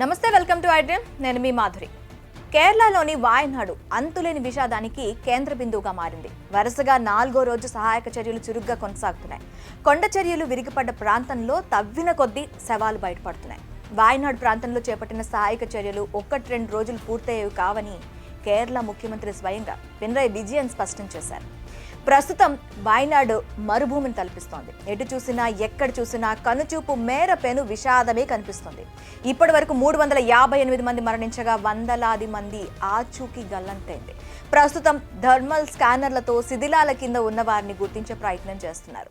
నమస్తే, welcome to iDream. నేను మీ మాధురి. కేరళలోని వాయనాడు అంతులేని విషాదానికి కేంద్ర బిందువుగా మారింది. వరుసగా 4వ రోజు సహాయక చర్యలు చురుగ్గా కొనసాగుతున్నాయి. కొండ చర్యలు విరిగిపడ్డ ప్రాంతంలో తవ్విన కొద్దీ శవాలు బయటపడుతున్నాయి. వాయనాడు ప్రాంతంలో చేపట్టిన సహాయక చర్యలు 1-2 రోజులు పూర్తయ్యేవి కావని కేరళ ముఖ్యమంత్రి స్వయంగా పినరయి విజయన్ స్పష్టం చేశారు. ప్రస్తుతం వాయనాడు మరుభూమిని తలపిస్తోంది. ఎటు చూసినా ఎక్కడ చూసినా కనుచూపు మేర పెను విషాదమే కనిపిస్తుంది. ఇప్పటి వరకు 358 మంది మరణించగా వందలాది మంది ఆచూకీ గల్లంతైంది. ప్రస్తుతం థర్మల్ స్కానర్లతో శిథిలాల కింద ఉన్న వారిని గుర్తించే ప్రయత్నం చేస్తున్నారు.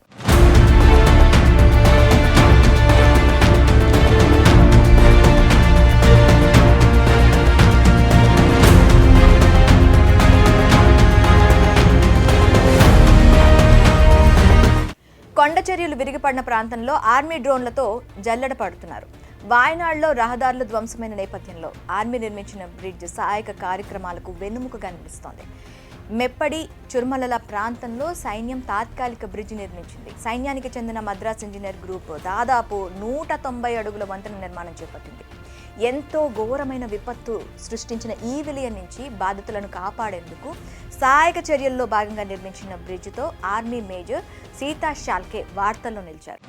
కొండ చర్యలు విరిగిపడిన ప్రాంతంలో ఆర్మీ డ్రోన్లతో జల్లెడ పడుతున్నారు. వాయనాడులో రహదారులు ధ్వంసమైన నేపథ్యంలో ఆర్మీ నిర్మించిన బ్రిడ్జ్ సహాయక కార్యక్రమాలకు వెన్నుముకగా నిలుస్తోంది. మెప్పడి చుర్మలల ప్రాంతంలో సైన్యం తాత్కాలిక బ్రిడ్జ్ నిర్మించింది. సైన్యానికి చెందిన మద్రాస్ ఇంజనీర్ గ్రూప్ దాదాపు 190 అడుగుల వంతెన నిర్మాణం చేపట్టింది. ఎంతో ఘోరమైన విపత్తు సృష్టించిన ఈ విలయం నుంచి బాధితులను కాపాడేందుకు సహాయక చర్యల్లో భాగంగా నిర్మించిన బ్రిడ్జ్తో ఆర్మీ మేజర్ సీతా షాల్కే వార్తల్లో నిలిచారు.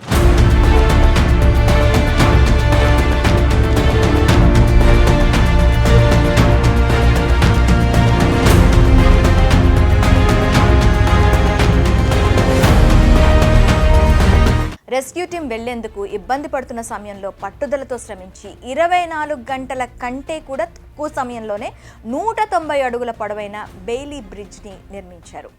రెస్క్యూ టీం వెళ్లేందుకు ఇబ్బంది పడుతున్న సమయంలో పట్టుదలతో శ్రమించి 24 గంటల కంటే కూడా తక్కువ సమయంలోనే 190 అడుగుల పొడవైన బెయిలీ బ్రిడ్జ్ని నిర్మించారు.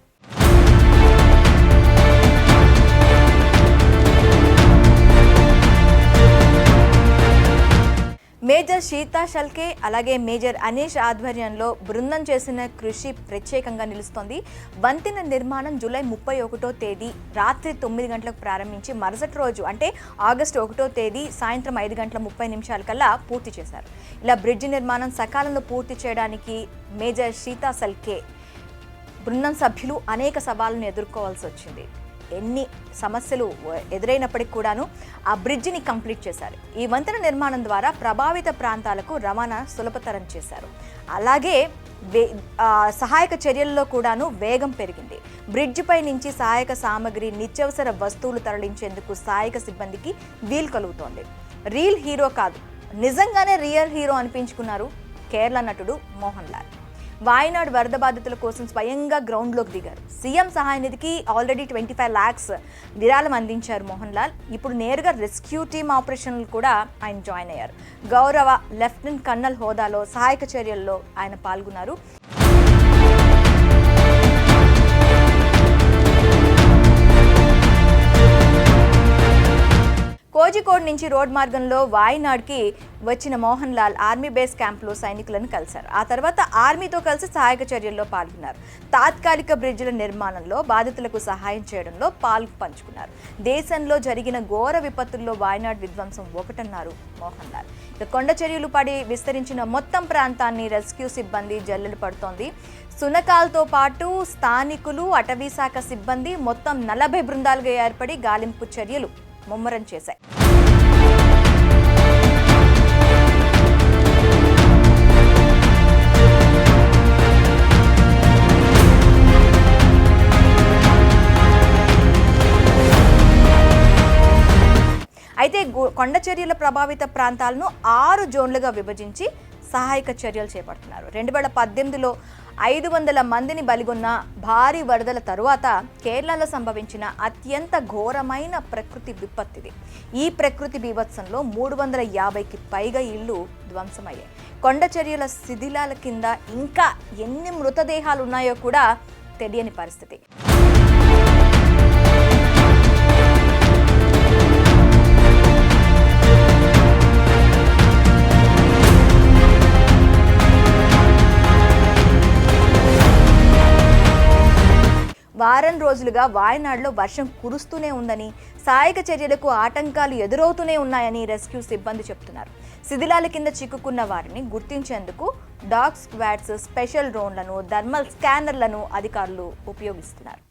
మేజర్ సీతా షాల్కే అలాగే మేజర్ అనీష్ ఆధ్వర్యంలో బృందం చేసిన కృషి ప్రత్యేకంగా నిలుస్తోంది. వంతెన నిర్మాణం జూలై 31వ తేదీ రాత్రి 9 గంటలకు ప్రారంభించి మరుసటి రోజు అంటే ఆగస్టు 1వ తేదీ సాయంత్రం 5:30 కల్లా పూర్తి చేశారు. ఇలా బ్రిడ్జి నిర్మాణం సకాలంలో పూర్తి చేయడానికి మేజర్ సీతా షాల్కే బృందం సభ్యులు అనేక సవాళ్లను ఎదుర్కోవాల్సి వచ్చింది. ఎన్ని సమస్యలు ఎదురైనప్పటికీ కూడాను ఆ బ్రిడ్జిని కంప్లీట్ చేశారు. ఈ వంతెన నిర్మాణం ద్వారా ప్రభావిత ప్రాంతాలకు రవాణా సులభతరం చేశారు. అలాగే సహాయక చర్యల్లో కూడాను వేగం పెరిగింది. బ్రిడ్జిపై నుంచి సహాయక సామగ్రి నిత్యావసర వస్తువులు తరలించేందుకు సహాయక సిబ్బందికి వీలు కలుగుతోంది. రియల్ హీరో కాదు, నిజంగానే రియల్ హీరో అనిపించుకున్నారు కేరళ నటుడు మోహన్ లాల్. వాయనాడు వరద బాధితుల కోసం స్వయంగా గ్రౌండ్లోకి దిగారు. సీఎం సహాయ నిధికి ఆల్రెడీ 25 lakhs విరాళం అందించారు మోహన్ లాల్. ఇప్పుడు నేరుగా రెస్క్యూ టీమ్ ఆపరేషన్లు కూడా ఆయన జాయిన్ అయ్యారు. గౌరవ లెఫ్టినెంట్ కర్నల్ హోదాలో సహాయక చర్యల్లో ఆయన పాల్గొన్నారు. కోజికోడ్ నుంచి రోడ్ మార్గంలో వాయనాడ్కి వచ్చిన మోహన్ లాల్ ఆర్మీ బేస్ క్యాంప్లో సైనికులను కలిశారు. ఆ తర్వాత ఆర్మీతో కలిసి సహాయక చర్యల్లో పాల్గొన్నారు. తాత్కాలిక బ్రిడ్జిల నిర్మాణంలో బాధితులకు సహాయం చేయడంలో పంచుకున్నారు. దేశంలో జరిగిన ఘోర విపత్తుల్లో వాయనాడ్ విధ్వంసం ఒకటన్నారు మోహన్ లాల్. కొండ చర్యలు పడి విస్తరించిన మొత్తం ప్రాంతాన్ని రెస్క్యూ సిబ్బంది జల్లెలు పడుతోంది. సునకాలతో పాటు స్థానికులు, అటవీ శాఖ సిబ్బంది మొత్తం 40 బృందాలుగా ఏర్పడి గాలింపు చర్యలు ముమ్మరం చేశాయి. అయితే కొండ చర్యల ప్రభావిత ప్రాంతాలను 6 జోన్లుగా విభజించి సహాయక చర్యలు చేపడుతున్నారు. 2018లో 500 మందిని బలిగొన్న భారీ వరదల తరువాత కేరళలో సంభవించిన అత్యంత ఘోరమైన ప్రకృతి విపత్తిది. ఈ ప్రకృతి బీభత్సంలో 350కి పైగా ఇళ్లు ధ్వంసమయ్యాయి. కొండ చర్యల శిథిలాల కింద ఇంకా ఎన్ని మృతదేహాలు ఉన్నాయో కూడా తెలియని పరిస్థితి. వారం రోజులుగా వాయనాడులో వర్షం కురుస్తూనే ఉందని, సహాయక చర్యలకు ఆటంకాలు ఎదురవుతూనే ఉన్నాయని రెస్క్యూ సిబ్బంది చెప్తున్నారు. శిథిలాల కింద చిక్కుకున్న వారిని గుర్తించేందుకు డాగ్ స్క్వాడ్స్, స్పెషల్ డ్రోన్లను, థర్మల్ స్కానర్లను అధికారులు ఉపయోగిస్తున్నారు.